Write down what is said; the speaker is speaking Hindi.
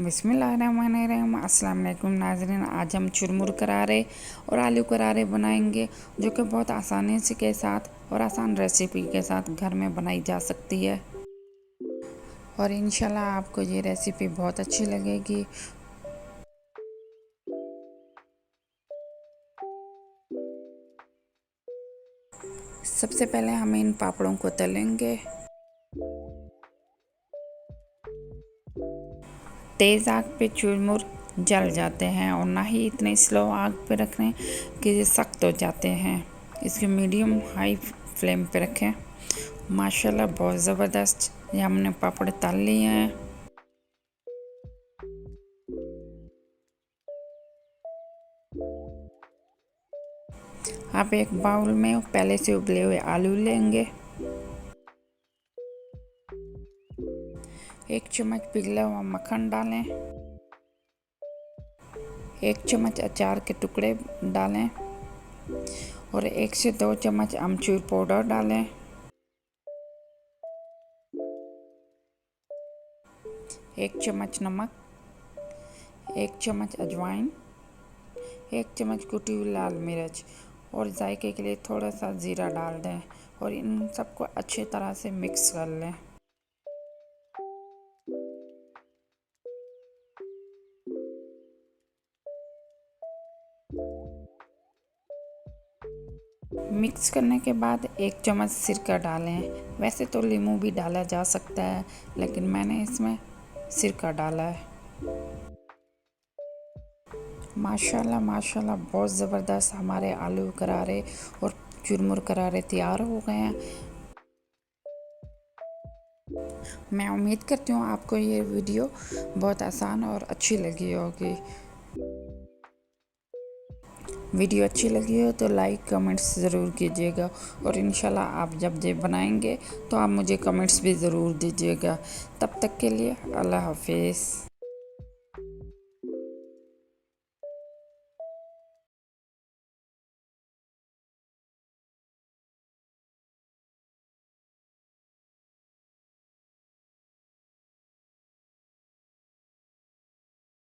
बिस्मिल्लाहिर्रहमानिर्रहीम। अस्सलाम वालेकुम नाज़रीन। आज हम चुरमुर करारे और आलू करारे बनाएंगे, जो कि बहुत आसानी से के साथ और आसान रेसिपी के साथ घर में बनाई जा सकती है और इंशाल्लाह आपको ये रेसिपी बहुत अच्छी लगेगी। सबसे पहले हम इन पापड़ों को तलेंगे। तेज़ आग पे चुरमुर जल जाते हैं और ना ही इतने स्लो आग पे रखें कि ये सख्त हो जाते हैं। इसके मीडियम हाई फ्लेम पे रखें। माशाल्लाह बहुत ज़बरदस्त ये हमने पापड़ तल लिए हैं। आप एक बाउल में पहले से उबले हुए आलू लेंगे, 1 चम्मच पिघला हुआ मक्खन डालें, 1 चम्मच अचार के टुकड़े डालें और 1 से 2 चम्मच अमचूर पाउडर डालें। 1 चम्मच नमक, 1 चम्मच अजवाइन, 1 चम्मच कुटी हुई लाल मिर्च और जायके के लिए थोड़ा सा ज़ीरा डाल दें और इन सबको अच्छी तरह से मिक्स कर लें। मिक्स करने के बाद 1 चम्मच सिरका डालें। वैसे तो नींबू भी डाला जा सकता है, लेकिन मैंने इसमें सिरका डाला है। माशाल्लाह माशाल्लाह बहुत ज़बरदस्त हमारे आलू करारे और चुरमुर करारे तैयार हो गए हैं। मैं उम्मीद करती हूँ आपको ये वीडियो बहुत आसान और अच्छी लगी होगी। वीडियो अच्छी लगी हो तो लाइक कमेंट्स ज़रूर कीजिएगा और इंशाल्लाह आप जब ये बनाएंगे तो आप मुझे कमेंट्स भी ज़रूर दीजिएगा। तब तक के लिए अल्लाह हाफिज़।